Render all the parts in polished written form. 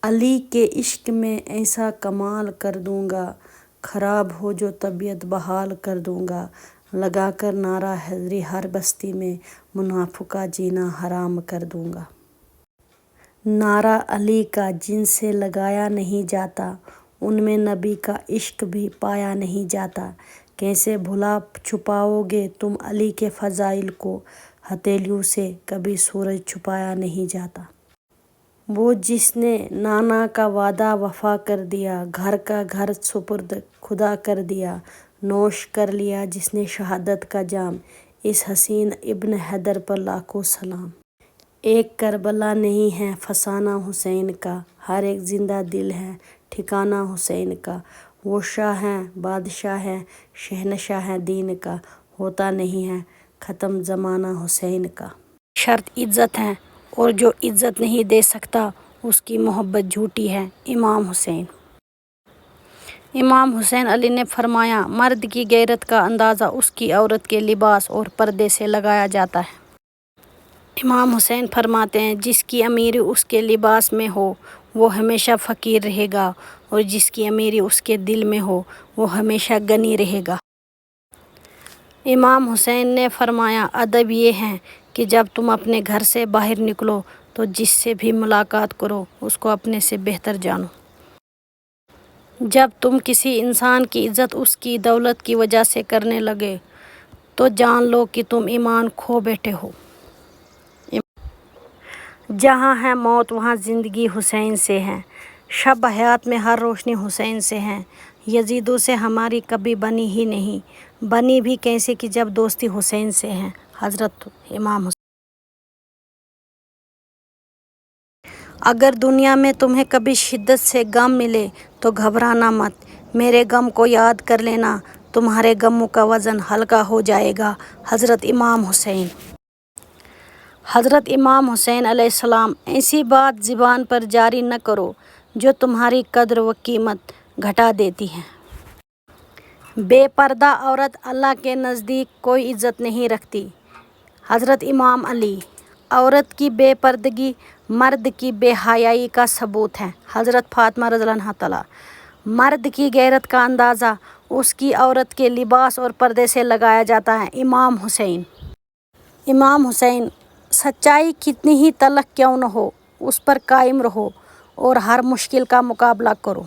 علی کے عشق میں ایسا کمال کر دوں گا، خراب ہو جو طبیعت بحال کر دوں گا، لگا کر نعرہ حیدری ہر بستی میں منافق کا جینا حرام کر دوں گا۔ نعرہ علی کا جن سے لگایا نہیں جاتا، ان میں نبی کا عشق بھی پایا نہیں جاتا۔ کیسے بھلا چھپاؤ گے تم علی کے فضائل کو، ہتھیلیوں سے کبھی سورج چھپایا نہیں جاتا۔ وہ جس نے نانا کا وعدہ وفا کر دیا، گھر کا گھر سپرد خدا کر دیا، نوش کر لیا جس نے شہادت کا جام، اس حسین ابن حیدر پر لاکھوں سلام۔ ایک کربلا نہیں ہے فسانہ حسین کا، ہر ایک زندہ دل ہے ٹھکانہ حسین کا۔ وہ شاہ ہیں بادشاہ ہے شہنشاہ ہے دین کا، ہوتا نہیں ہے ختم زمانہ حسین کا۔ شرط عزت ہے اور جو عزت نہیں دے سکتا اس کی محبت جھوٹی ہے۔ امام حسین۔ امام حسین علی نے فرمایا، مرد کی غیرت کا اندازہ اس کی عورت کے لباس اور پردے سے لگایا جاتا ہے۔ امام حسین فرماتے ہیں، جس کی امیری اس کے لباس میں ہو وہ ہمیشہ فقیر رہے گا، اور جس کی امیری اس کے دل میں ہو وہ ہمیشہ غنی رہے گا۔ امام حسین نے فرمایا، ادب یہ ہے کہ جب تم اپنے گھر سے باہر نکلو تو جس سے بھی ملاقات کرو اس کو اپنے سے بہتر جانو۔ جب تم کسی انسان کی عزت اس کی دولت کی وجہ سے کرنے لگے تو جان لو کہ تم ایمان کھو بیٹھے ہو۔ جہاں ہے موت وہاں زندگی حسین سے ہے، شب حیات میں ہر روشنی حسین سے ہے۔ یزیدوں سے ہماری کبھی بنی ہی نہیں، بنی بھی کیسے کہ جب دوستی حسین سے ہے۔ حضرت امام حسین۔ اگر دنیا میں تمہیں کبھی شدت سے غم ملے تو گھبرانا مت، میرے غم کو یاد کر لینا، تمہارے غموں کا وزن ہلکا ہو جائے گا۔ حضرت امام حسین۔ حضرت امام حسین علیہ السلام۔ ایسی بات زبان پر جاری نہ کرو جو تمہاری قدر و قیمت گھٹا دیتی ہے۔ بے پردہ عورت اللہ کے نزدیک کوئی عزت نہیں رکھتی۔ حضرت امام علی۔ عورت کی بے پردگی مرد کی بے حیائی کا ثبوت ہے۔ حضرت فاطمہ رضی اللہ تعالیٰ۔ مرد کی غیرت کا اندازہ اس کی عورت کے لباس اور پردے سے لگایا جاتا ہے۔ امام حسین۔ امام حسین۔ سچائی کتنی ہی تلخ کیوں نہ ہو اس پر قائم رہو اور ہر مشکل کا مقابلہ کرو۔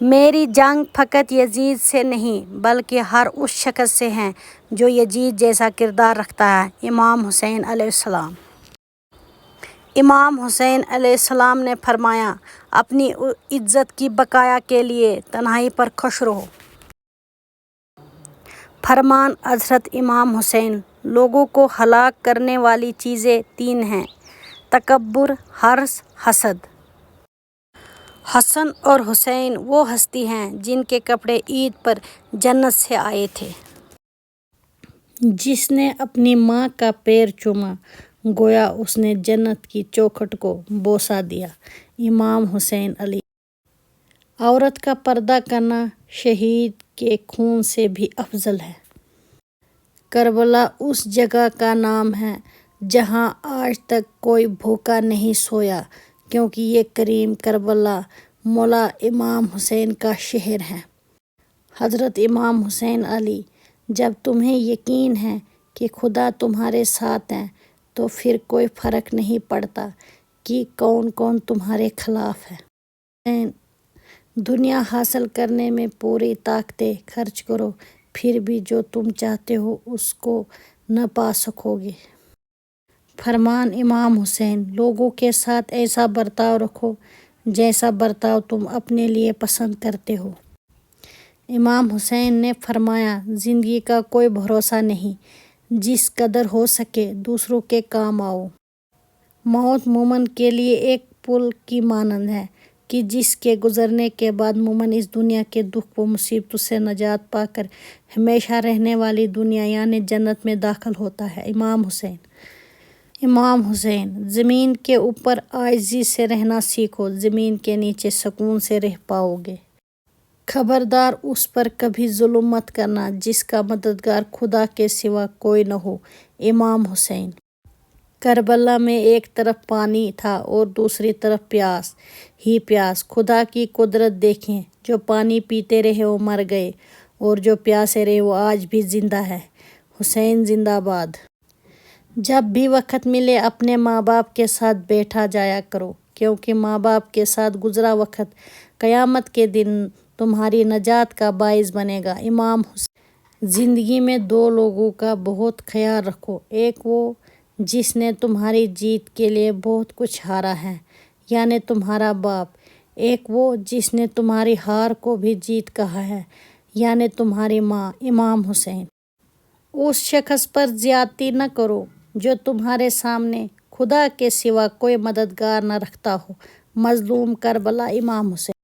میری جنگ فقط یزید سے نہیں بلکہ ہر اس شخص سے ہے جو یزید جیسا کردار رکھتا ہے۔ امام حسین علیہ السلام۔ امام حسین علیہ السلام نے فرمایا، اپنی عزت کی بقاء کے لیے تنہائی پر خوش رہو۔ فرمان حضرت امام حسین۔ لوگوں کو ہلاک کرنے والی چیزیں تین ہیں: تکبر، حرص، حسد۔ حسن اور حسین وہ ہستی ہیں جن کے کپڑے عید پر جنت سے آئے تھے۔ جس نے اپنی ماں کا پیر چوما گویا اس نے جنت کی چوکھٹ کو بوسہ دیا۔ امام حسین علی۔ عورت کا پردہ کرنا شہید کے خون سے بھی افضل ہے۔ کربلا اس جگہ کا نام ہے جہاں آج تک کوئی بھوکا نہیں سویا، کیونکہ یہ کریم کربلا مولا امام حسین کا شہر ہے۔ حضرت امام حسین علی۔ جب تمہیں یقین ہے کہ خدا تمہارے ساتھ ہے تو پھر کوئی فرق نہیں پڑتا کہ کون کون تمہارے خلاف ہے۔ حسین۔ دنیا حاصل کرنے میں پوری طاقتیں خرچ کرو پھر بھی جو تم چاہتے ہو اس کو نہ پا سکو گے۔ فرمان امام حسین۔ لوگوں کے ساتھ ایسا برتاؤ رکھو جیسا برتاؤ تم اپنے لیے پسند کرتے ہو۔ امام حسین نے فرمایا، زندگی کا کوئی بھروسہ نہیں، جس قدر ہو سکے دوسروں کے کام آؤ۔ موت مومن کے لیے ایک پل کی مانند ہے کہ جس کے گزرنے کے بعد مومن اس دنیا کے دکھ و مصیبتوں سے نجات پا کر ہمیشہ رہنے والی دنیا یعنی جنت میں داخل ہوتا ہے۔ امام حسین۔ امام حسین۔ زمین کے اوپر عاجزی سے رہنا سیکھو، زمین کے نیچے سکون سے رہ پاؤ گے۔ خبردار اس پر کبھی ظلم مت کرنا جس کا مددگار خدا کے سوا کوئی نہ ہو۔ امام حسین۔ کربلا میں ایک طرف پانی تھا اور دوسری طرف پیاس ہی پیاس۔ خدا کی قدرت دیکھیں، جو پانی پیتے رہے وہ مر گئے اور جو پیاسے رہے وہ آج بھی زندہ ہے۔ حسین زندہ باد۔ جب بھی وقت ملے اپنے ماں باپ کے ساتھ بیٹھا جایا کرو، کیونکہ ماں باپ کے ساتھ گزرا وقت قیامت کے دن تمہاری نجات کا باعث بنے گا۔ امام حسین۔ زندگی میں دو لوگوں کا بہت خیال رکھو، ایک وہ جس نے تمہاری جیت کے لیے بہت کچھ ہارا ہے، یعنی تمہارا باپ، ایک وہ جس نے تمہاری ہار کو بھی جیت کہا ہے، یعنی تمہاری ماں۔ امام حسین۔ اس شخص پر زیادتی نہ کرو جو تمہارے سامنے خدا کے سوا کوئی مددگار نہ رکھتا ہو۔ مظلوم کربلا۔ امام حسین۔